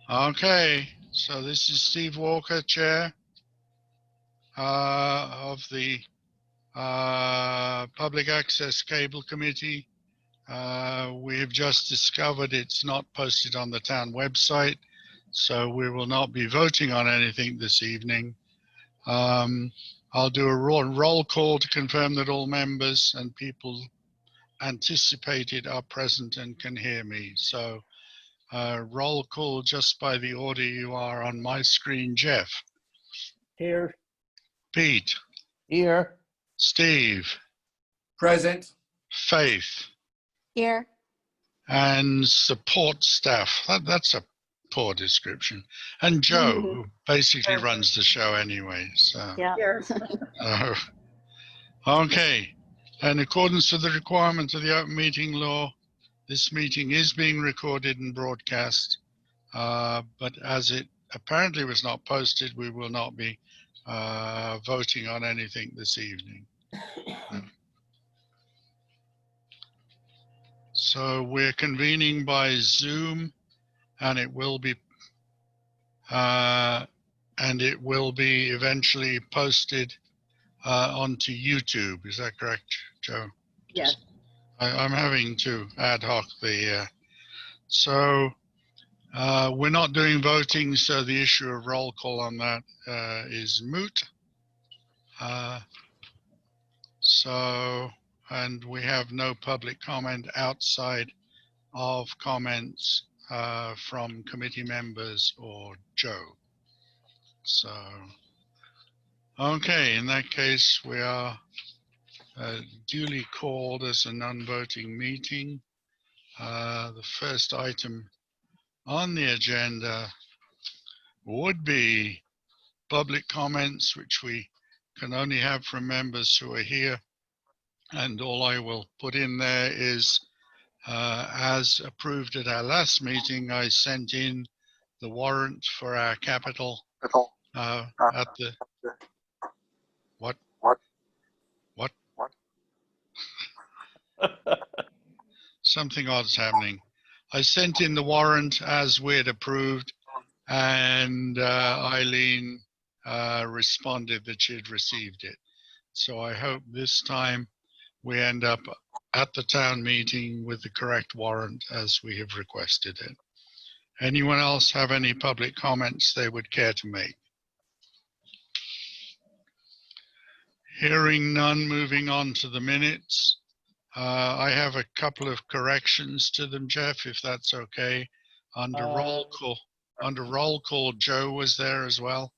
Okay, so this is Steve Walker, Chair of the Public Access Cable Committee. We have just discovered it's not posted on the town website, so we will not be voting on anything this evening. I'll do a roll call to confirm that all members and people anticipated are present and can hear me. So roll call just by the order you are on my screen. Jeff. Here. Pete. Here. Steve. Present. Faith. Here. And support staff. That's a poor description. And Joe, who basically runs the show anyway. So. Yeah. Okay. In accordance with the requirement of the open meeting law, this meeting is being recorded and broadcast, but as it apparently was not posted, we will not be voting on anything this evening. So we're convening by Zoom, and it will be eventually posted onto YouTube. Is that correct, Joe? Yes. I'm having to ad hoc the, so we're not doing voting, so the issue of roll call on that is moot. And we have no public comment outside of comments from committee members or Joe. So, okay, in that case, we are duly called as a non-voting meeting. The first item on the agenda would be public comments, which we can only have from members who are here. And all I will put in there is, as approved at our last meeting, I sent in the warrant for our capital at the, what? Something odd's happening. I sent in the warrant as we had approved, and Eileen responded that she'd received it. So I hope this time we end up at the town meeting with the correct warrant as we have requested it. Anyone else have any public comments they would care to make? Hearing none, moving on to the minutes. I have a couple of corrections to them, Jeff, if that's okay. Under roll call, Joe was there as well.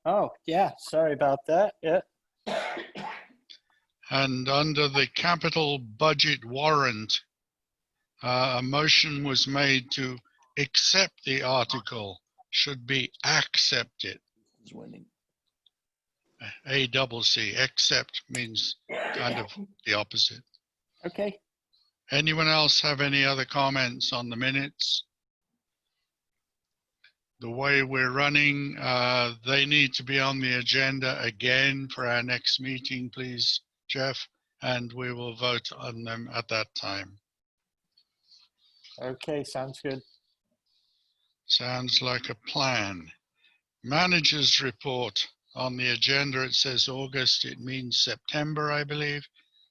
Oh, yeah, sorry about that. Yeah. And under the capital budget warrant, a motion was made to accept the article. Should be accept it. ACC. Accept means kind of the opposite. Okay. Anyone else have any other comments on the minutes? The way we're running, they need to be on the agenda again for our next meeting, please, Jeff, and we will vote on them at that time. Okay, sounds good. Sounds like a plan. Manager's report. On the agenda, it says August. It means September, I believe.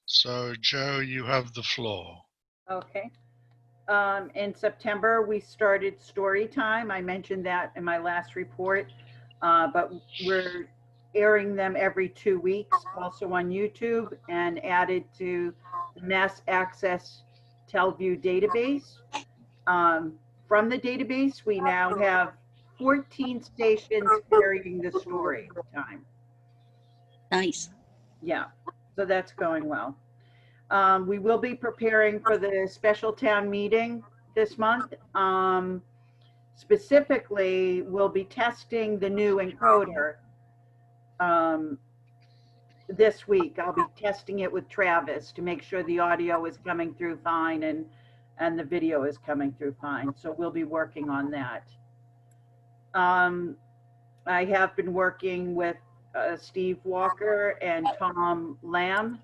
So, Joe, you have the floor. Okay. In September, we started story time. I mentioned that in my last report, but we're airing them every 2 weeks, also on YouTube, and added to the Mass Access Telview database. From the database, we now have 14 stations carrying the story time. Nice. Yeah, so that's going well. We will be preparing for the special town meeting this month. Specifically, we'll be testing the new encoder this week. I'll be testing it with Travis to make sure the audio is coming through fine and the video is coming through fine. So we'll be working on that. I have been working with Steve Walker and Tom Lamb,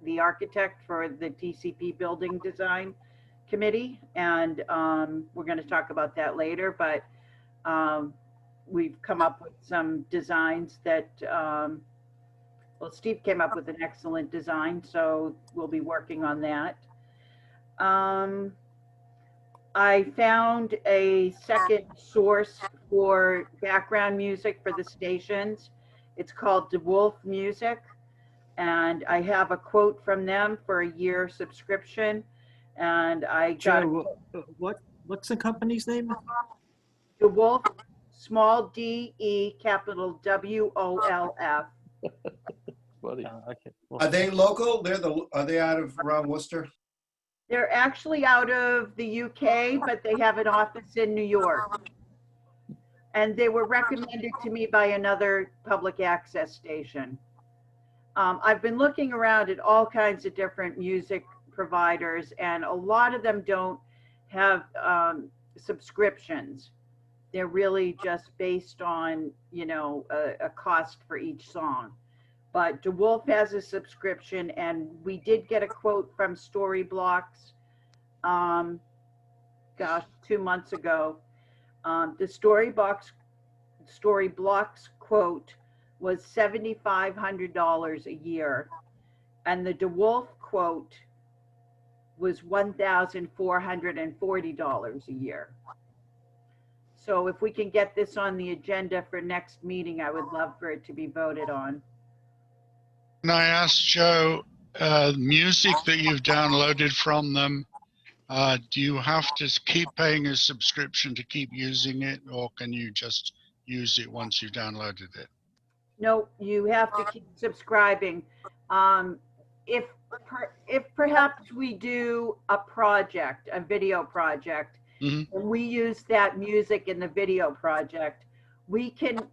the architect for the TCP building design, committee, and we're going to talk about that later, but we've come up with some designs that, well, Steve came up with an excellent design, so we'll be working on that. I found a second source for background music for the stations. It's called DeWolf Music, and I have a quote from them for a year subscription. And I got Joe, what's the company's name? DeWolf, small D-E, capital W-O-L-F. Okay. Well, Are they local? Are they out of around Worcester? They're actually out of the UK, but they have an office in New York. And they were recommended to me by another public access station. I've been looking around at all kinds of different music providers, and a lot of them don't have subscriptions. They're really just based on, you know, a cost for each song. But DeWolf has a subscription, and we did get a quote from Storyblocks, gosh, 2 months ago. The Storyblocks quote was $7,500 a year, and the DeWolf quote was $1,440 a year. So if we can get this on the agenda for next meeting, I would love for it to be voted on. Can I ask Joe, music that you've downloaded from them, do you have to keep paying a subscription to keep using it, or can you just use it once you've downloaded it? No, you have to keep subscribing. If perhaps we do a project, a video project, Mhm. and we use that music in the video project, we can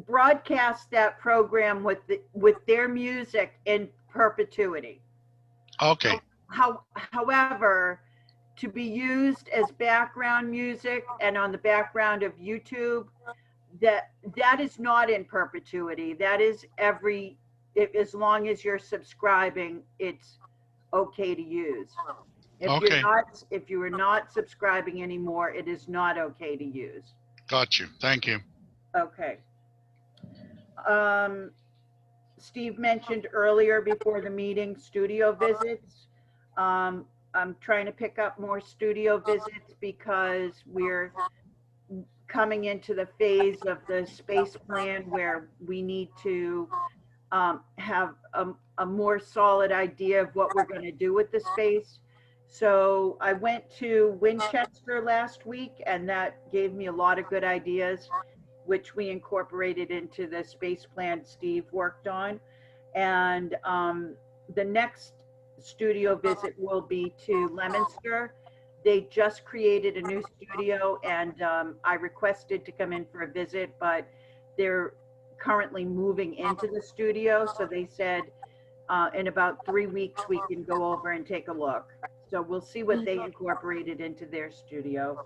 broadcast that program with their music in perpetuity. Okay, However, to be used as background music and on the background of YouTube, that is not in perpetuity. That is as long as you're subscribing, it's okay to use. Okay. If you are not subscribing anymore, it is not okay to use. got you. Thank you. Okay. Steve mentioned earlier before the meeting, studio visits. I'm trying to pick up more studio visits because we're coming into the phase of the space plan where we need to have a more solid idea of what we're going to do with the space. So I went to Winchester last week, and that gave me a lot of good ideas, which we incorporated into the space plan Steve worked on. And the next studio visit will be to Leominster. They just created a new studio, and I requested to come in for a visit, but they're currently moving into the studio. So they said in about 3 weeks, we can go over and take a look. So we'll see what they incorporated into their studio.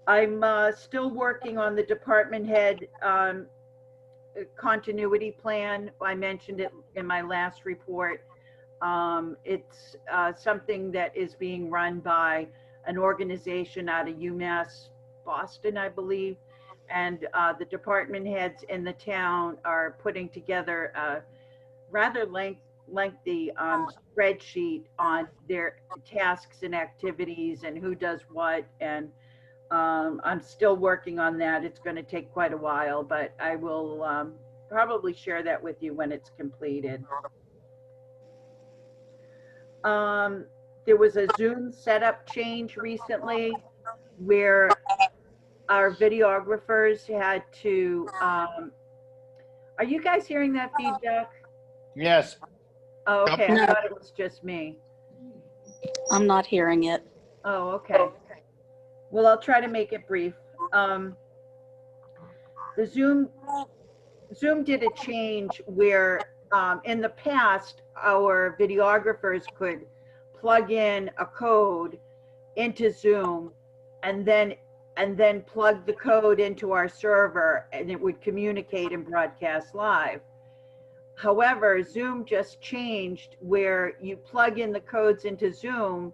I'm still working on the department head continuity plan. I mentioned it in my last report. It's something that is being run by an organization out of UMass Boston, I believe. And the department heads in the town are putting together a rather lengthy spreadsheet on their tasks and activities and who does what. And I'm still working on that. It's going to take quite a while, but I will probably share that with you when it's completed. There was a Zoom setup change recently where our videographers had to, are you guys hearing that feedback? Yes. Oh, okay, No. I thought it was just me. I'm not hearing it. Oh, okay. Well, I'll try to make it brief. The Zoom did a change where in the past, our videographers could plug in a code into Zoom and then plug the code into our server, and it would communicate and broadcast live. However, Zoom just changed where you plug in the codes into Zoom,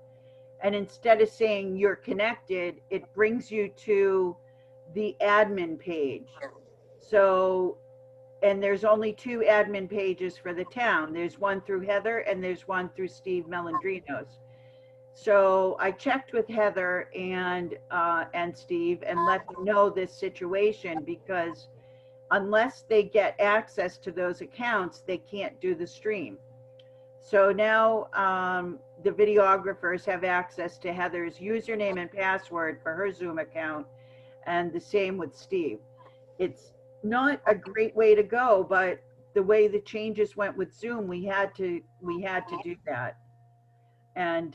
and instead of saying you're connected, it brings you to the admin page. So, and there's only 2 admin pages for the town. There's one through Heather and there's one through Steve Melandrinos. So I checked with Heather and Steve and let them know this situation, because unless they get access to those accounts, they can't do the stream. So now the videographers have access to Heather's username and password for her Zoom account, and the same with Steve. It's not a great way to go, but the way the changes went with Zoom, we had to do that. And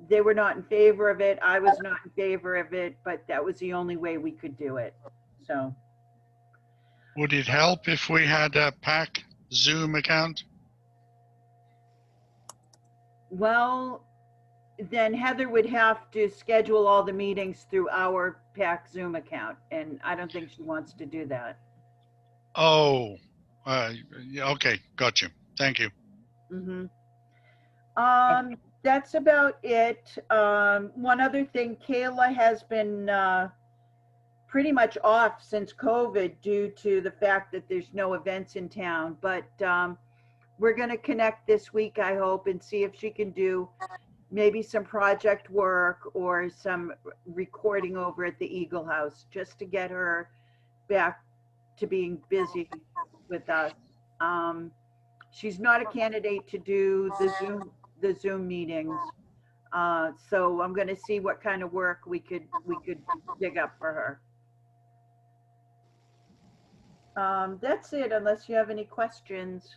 they were not in favor of it. I was not in favor of it, but that was the only way we could do it. So. Would it help if we had a PACC Zoom account? Well, then Heather would have to schedule all the meetings through our PACC Zoom account, and I don't think she wants to do that. Oh, yeah, okay, got you. Thank you. Mm-hmm. That's about it. One other thing, Kayla has been pretty much off since COVID due to the fact that there's no events in town, but we're going to connect this week, I hope, and see if she can do maybe some project work or some recording over at the Eagle House, just to get her back to being busy with us. She's not a candidate to do the Zoom meetings. So I'm going to see what kind of work we could dig up for her. That's it, unless you have any questions.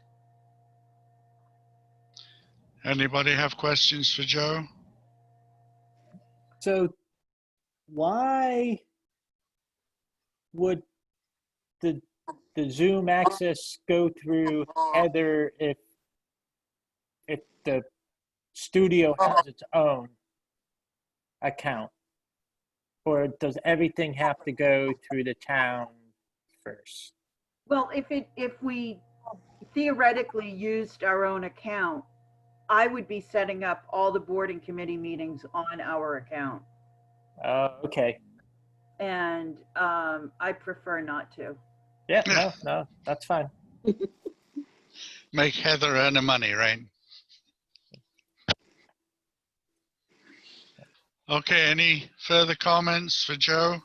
Anybody have questions for Joe? So why would the Zoom access go through Heather if the studio has its own account? Or does everything have to go through the town first? Well, if we theoretically used our own account, I would be setting up all the board and committee meetings on our account. Okay. And I prefer not to. Yeah, no, that's fine. Make Heather earn the money, right? Okay, any further comments for Joe?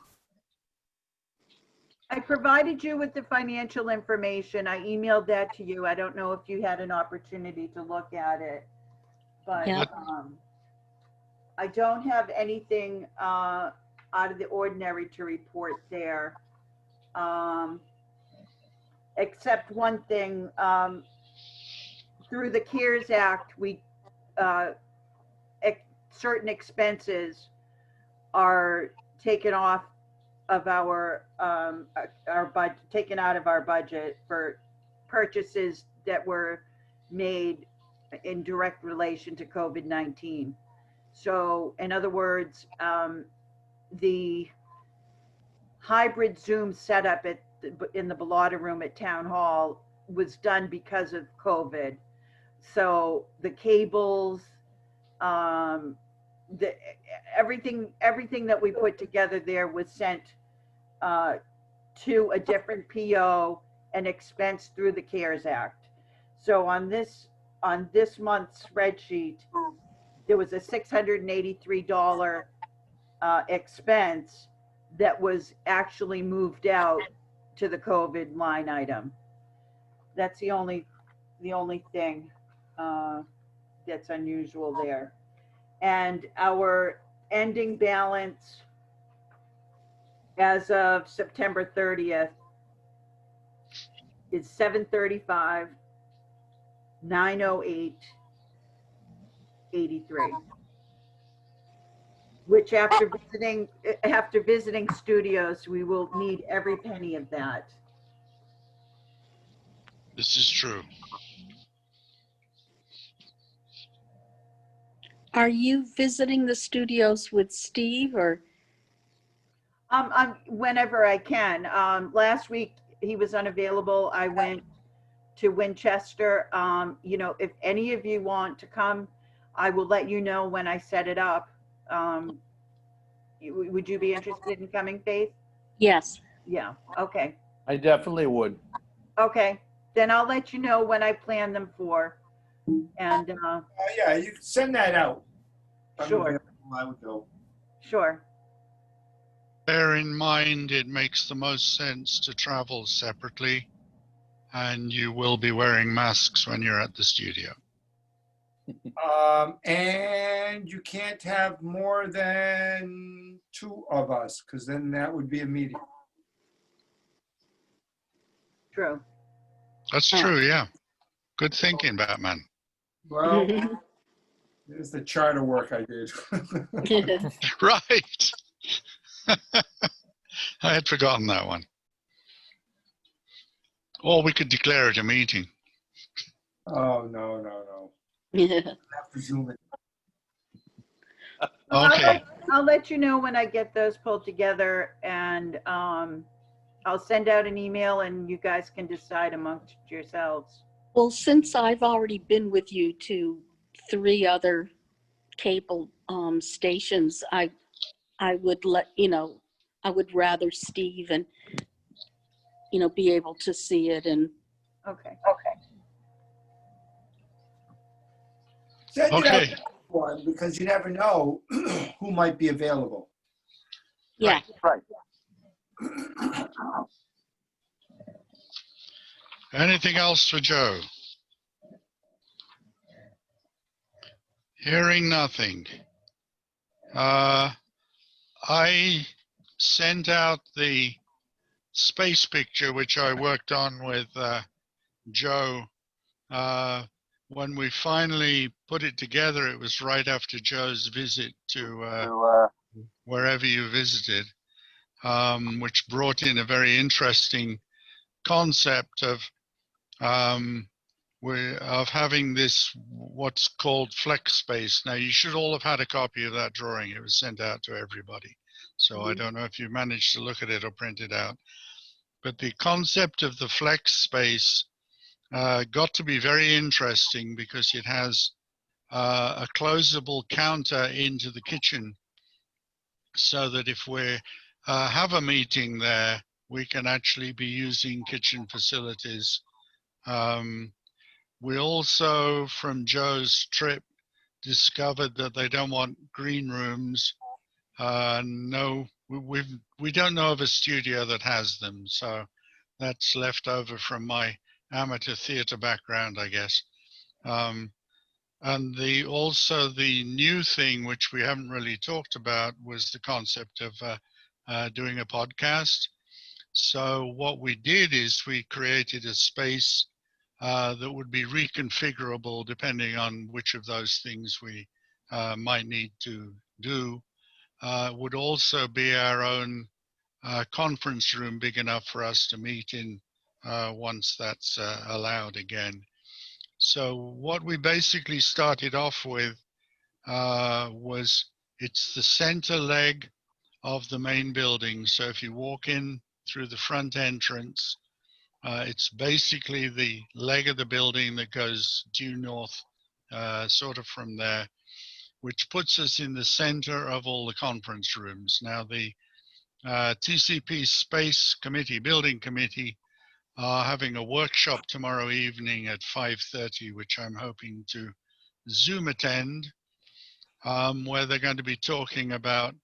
I provided you with the financial information. I emailed that to you. I don't know if you had an opportunity to look at it, but Yeah. I don't have anything out of the ordinary to report there. Except one thing, through the CARES Act, certain expenses are taken off of our budget, taken out of our budget for purchases that were made in direct relation to COVID-19. So in other words, the hybrid Zoom setup in the Bellotta room at Town Hall was done because of COVID. So the cables, everything that we put together there was sent to a different PO and expensed through the CARES Act. So on this month's spreadsheet, there was a $683 expense that was actually moved out to the COVID line item. That's the only thing that's unusual there. And our ending balance as of September 30th is 735, 908, 83. Which after visiting studios, we will need every penny of that. This is true. Are you visiting the studios with Steve or? Whenever I can. Last week he was unavailable. I went to Winchester. You know, if any of you want to come, I will let you know when I set it up. Would you be interested in coming, Faith? Yes. Yeah, okay. I definitely would. Okay, then I'll let you know when I plan them for. And, Yeah, you can send that out. I'm sure, available, I would go. sure. Bear in mind, it makes the most sense to travel separately, and you will be wearing masks when you're at the studio. And you can't have more than 2 of us, because then that would be a meeting. True. That's true, yeah. Good thinking, Batman. Well, there's the charter work I did. Right. I had forgotten that one. Or we could declare it a meeting. Oh, no. Have to zoom it. Okay. I'll let you know when I get those pulled together, and I'll send out an email and you guys can decide amongst yourselves. Well, since I've already been with you to 3 other cable stations, I would I would rather Steve and, be able to see it and. Okay. Send it out Okay. to everyone, because you never know who might be available. Yeah. Right. Anything else for Joe? Hearing nothing. I sent out the space picture, which I worked on with Joe. When we finally put it together, it was right after Joe's visit to wherever you visited, which brought in a very interesting concept of having this what's called flex space. Now, you should all have had a copy of that drawing. It was sent out to everybody. So I don't know if you managed to look at it or print it out. But the concept of the flex space got to be very interesting because it has a closable counter into the kitchen, so that if we have a meeting there, we can actually be using kitchen facilities. We also, from Joe's trip, discovered that they don't want green rooms. No, we don't know of a studio that has them, so that's left over from my amateur theater background, I guess. And also the new thing, which we haven't really talked about, was the concept of doing a podcast. So what we did is we created a space that would be reconfigurable depending on which of those things we might need to do. Would also be our own conference room, big enough for us to meet in once that's allowed again. So what we basically started off with was, it's the center leg of the main building. So if you walk in through the front entrance, it's basically the leg of the building that goes due north, sort of from there, which puts us in the center of all the conference rooms. Now, the TCP Space Committee, Building Committee, are having a workshop tomorrow evening at 5:30, which I'm hoping to Zoom attend, where they're going to be talking about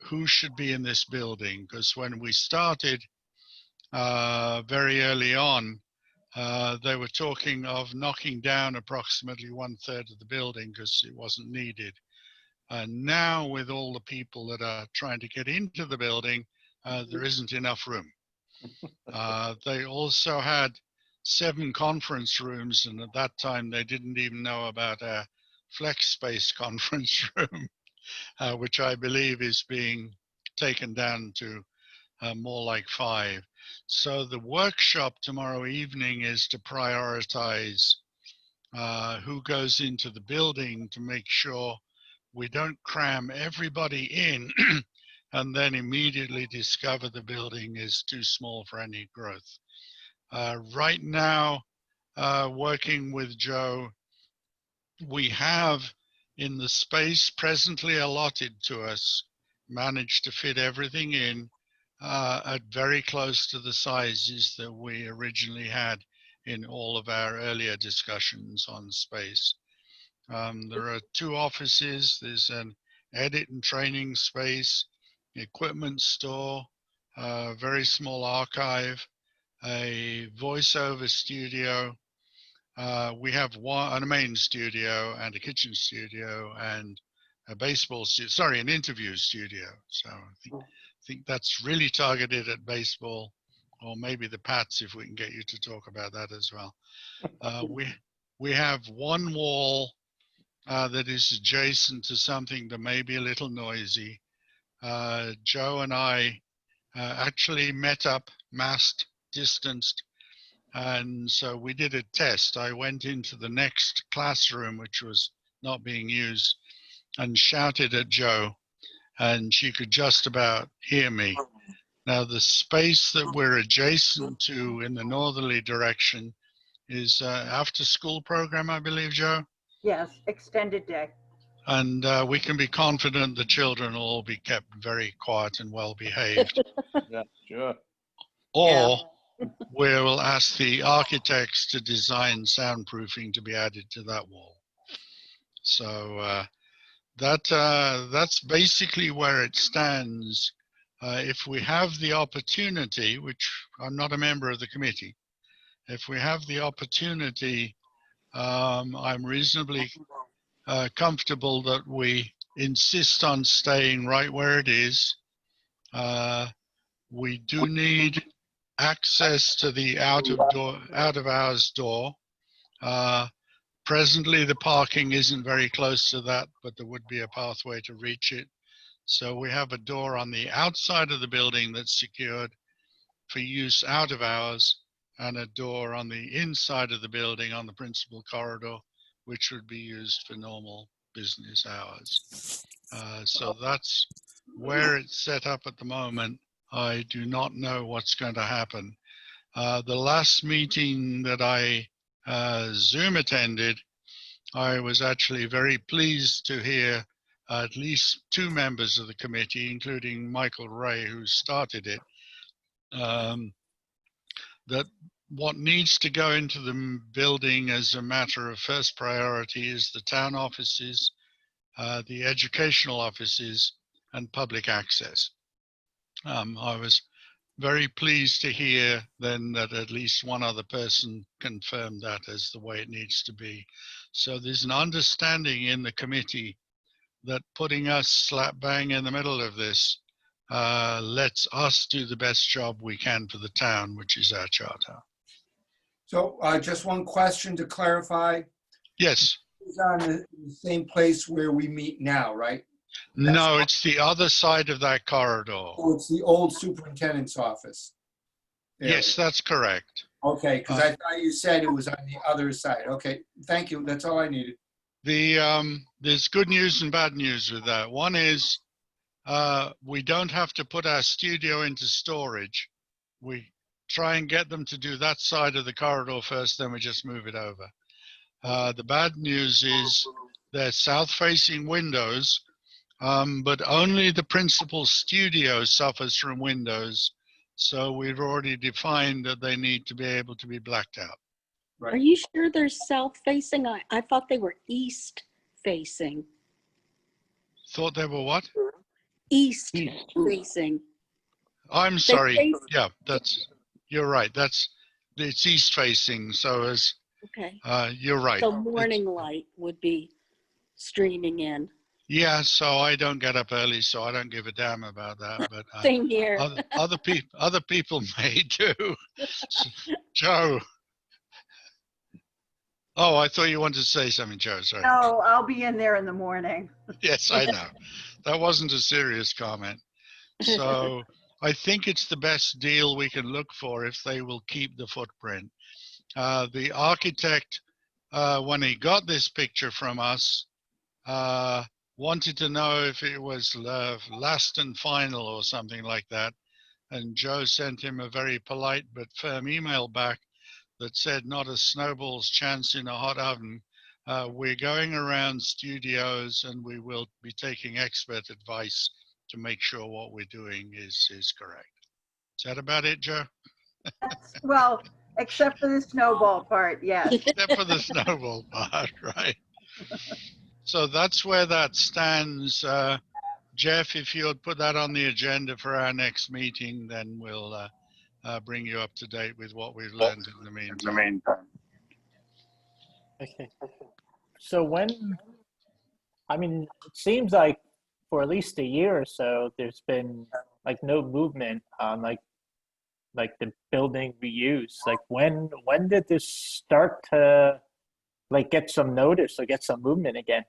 who should be in this building. Because when we started very early on, they were talking of knocking down approximately 1/3 of the building because it wasn't needed. Now, with all the people that are trying to get into the building, there isn't enough room. They also had 7 conference rooms, and at that time they didn't even know about a flex space conference room, which I believe is being taken down to more like 5. So the workshop tomorrow evening is to prioritize who goes into the building, to make sure we don't cram everybody in and then immediately discover the building is too small for any growth. Right now, working with Joe, we have, in the space presently allotted to us, managed to fit everything in at very close to the sizes that we originally had in all of our earlier discussions on space. There are 2 offices. There's an edit and training space, equipment store, a very small archive, a voiceover studio. We have a main studio and a kitchen studio and a an interview studio. So I think that's really targeted at baseball, or maybe the Pats, if we can get you to talk about that as well. We have one wall that is adjacent to something that may be a little noisy. Joe and I actually met up, masked, distanced, and so we did a test. I went into the next classroom, which was not being used, and shouted at Joe, and she could just about hear me. Now, the space that we're adjacent to in the northerly direction is after school program, I believe, Joe? Yes, extended day. And we can be confident the children will all be kept very quiet and well behaved. Yeah, sure. Or we'll ask the architects to design soundproofing to be added to that wall. So that's basically where it stands. If we have the opportunity, which I'm not a member of the committee, if we have the opportunity, I'm reasonably comfortable that we insist on staying right where it is. We do need access to the out of hours door. Presently, the parking isn't very close to that, but there would be a pathway to reach it. So we have a door on the outside of the building that's secured for use out of hours, and a door on the inside of the building on the principal corridor, which would be used for normal business hours. So that's where it's set up at the moment. I do not know what's going to happen. The last meeting that I Zoom attended, I was actually very pleased to hear at least 2 members of the committee, including Michael Ray, who started it, that what needs to go into the building as a matter of first priority is the town offices, the educational offices, and public access. I was very pleased to hear then that at least one other person confirmed that as the way it needs to be. So there's an understanding in the committee that putting us slap bang in the middle of this lets us do the best job we can for the town, which is our charter. So just one question to clarify. Yes. It's on the same place where we meet now, right? No, it's the other side of that corridor. Oh, it's the old superintendent's office. There. Yes, that's correct. Okay, because I thought you said it was on the other side. Okay, thank you. That's all I needed. There's good news and bad news with that. One is we don't have to put our studio into storage. We try and get them to do that side of the corridor first, then we just move it over. The bad news is they're south-facing windows, but only the principal studio suffers from windows. So we've already defined that they need to be able to be blacked out. Right. Are you sure they're south-facing? I thought they were east-facing. Thought they were what? East-facing. I'm sorry. face- Yeah, you're right. It's east-facing. So Okay. you're right. So morning light would be streaming in. Yeah, so I don't get up early, so I don't give a damn about that. But Same here. other people may do. Joe. Oh, I thought you wanted to say something, Joe. Sorry. No, I'll be in there in the morning. Yes, I know. That wasn't a serious comment. So I think it's the best deal we can look for if they will keep the footprint. The architect, when he got this picture from us, wanted to know if it was last and final or something like that. And Joe sent him a very polite but firm email back that said not a snowball's chance in a hot oven. We're going around studios and we will be taking expert advice to make sure what we're doing is correct. Is that about it, Joe? Well, except for the snowball part, yes. Except for the snowball part, right? So that's where that stands. Jeff, if you'll put that on the agenda for our next meeting, then we'll bring you up to date with what we've learned in the meantime. Okay. So when, I mean, it seems like for at least a year or so, there's been like no movement on like the building reuse. Like when did this start to like get some notice or get some movement again?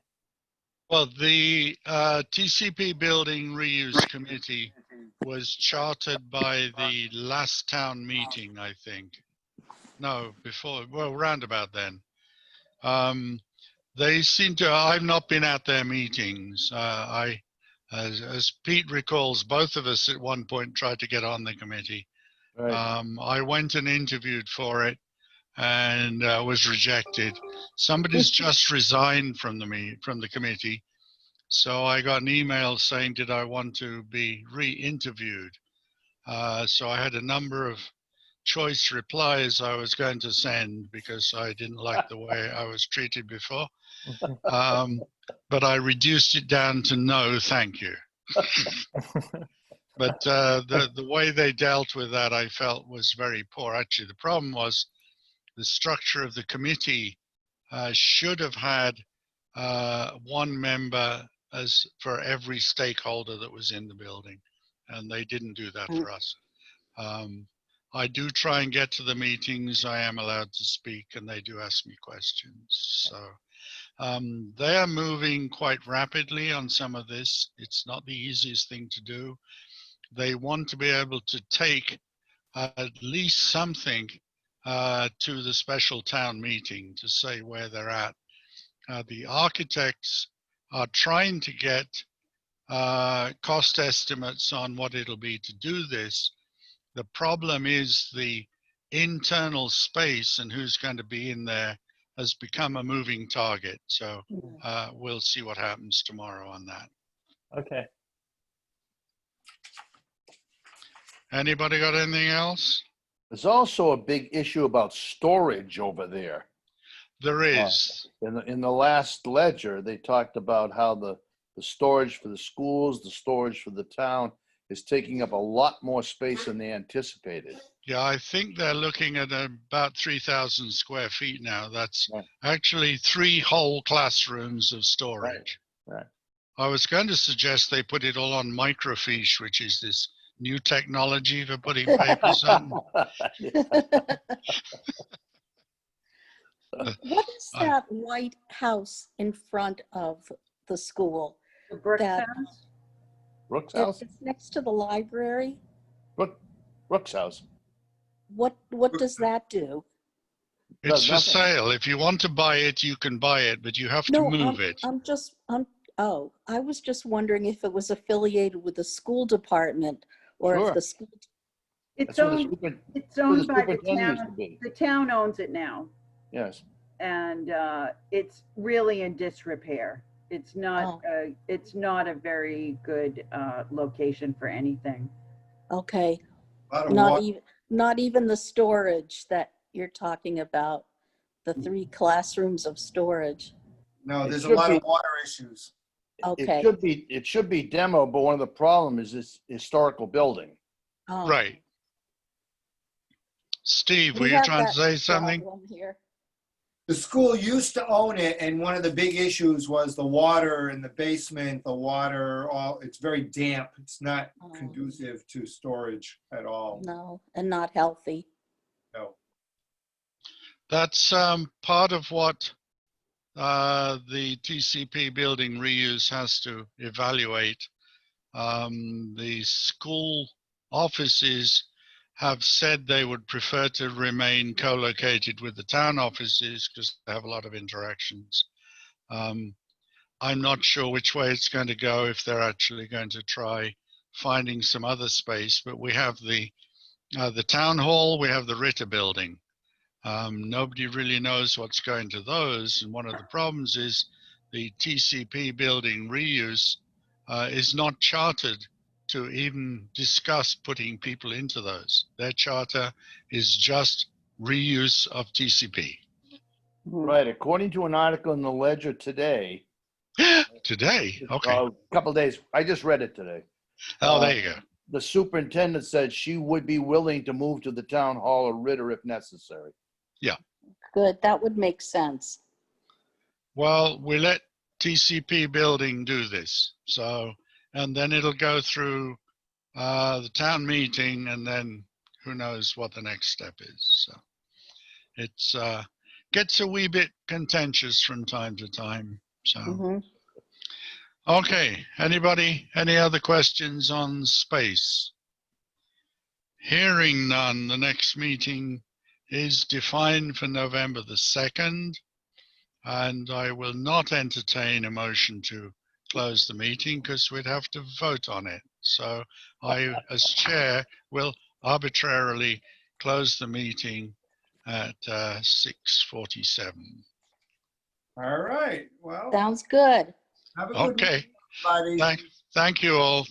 Well, the TCP Building Reuse Committee was chartered by the last town meeting, I think. No, before, well, round about then. They seem to, I've not been at their meetings. As Pete recalls, both of us at one point tried to get on the committee. Right. I went and interviewed for it and was rejected. Somebody's just resigned from the committee. So I got an email saying, did I want to be re-interviewed? So I had a number of choice replies I was going to send because I didn't like the way I was treated before. But I reduced it down to no, thank you. But the way they dealt with that, I felt was very poor. Actually, the problem was the structure of the committee should have had one member as for every stakeholder that was in the building, and they didn't do that for us. I do try and get to the meetings. I am allowed to speak, and they do ask me questions. So they are moving quite rapidly on some of this. It's not the easiest thing to do. They want to be able to take at least something to the special town meeting to say where they're at. The architects are trying to get cost estimates on what it'll be to do this. The problem is the internal space and who's going to be in there has become a moving target. So we'll see what happens tomorrow on that. Okay. Anybody got anything else? There's also a big issue about storage over there. There is. In the last ledger, they talked about how the storage for the schools, the storage for the town is taking up a lot more space than they anticipated. Yeah, I think they're looking at about 3,000 square feet now. That's Right. actually 3 whole classrooms of storage. Right. I was going to suggest they put it all on microfiche, which is this new technology for putting papers on. What is that white house in front of the school? The Brooks That- House? Brooks House? It's next to the library. Brooks House. What does that do? It's for nothing. sale. If you want to buy it, you can buy it, but you have to No, move it. I was just wondering if it was affiliated with the school department or Sure. if the school. It's That's where the owned, super- it's where the owned by the superintendent used to town. be. The town owns it now, Yes. and it's really in disrepair. It's not, Oh. it's not a very good location for anything. Okay, A lot of not water. even, not even the storage that you're talking about, the 3 classrooms of storage. No, It there's a should lot be- of water issues. Okay. It should be demo, but one of the problems is this historical building. Oh, Right. Steve, we were you have trying to that say something? problem here. The school used to own it, and one of the big issues was the water in the basement, it's very damp. It's not Oh. conducive to storage at all. No, and not healthy. No. That's part of what the TCP building reuse has to evaluate. The school offices have said they would prefer to remain co-located with the town offices because they have a lot of interactions. I'm not sure which way it's going to go, if they're actually going to try finding some other space, but we have the town hall, we have the Ritter building. Nobody really knows what's going to those. And one of the problems is the TCP building reuse is not chartered to even discuss putting people into those. Their charter is just reuse of TCP. Right, according to an article in the Ledger today, Today, okay. a couple days, I just read it today. Oh, there you go. The superintendent said she would be willing to move to the town hall or Ritter if necessary. Good, that would make sense. Well, we let TCP building do this. So, and then it'll go through the town meeting, and then who knows what the next step is. So it's gets a wee bit contentious from time to time. So, Mhm. okay, anybody, any other questions on space? Hearing none, the next meeting is defined for November the 2nd, and I will not entertain a motion to close the meeting because we'd have to vote on it. So I, as chair, will arbitrarily close the meeting at 6:47. All right. Well, Sounds good. have a good Okay, week, everybody. thank you all.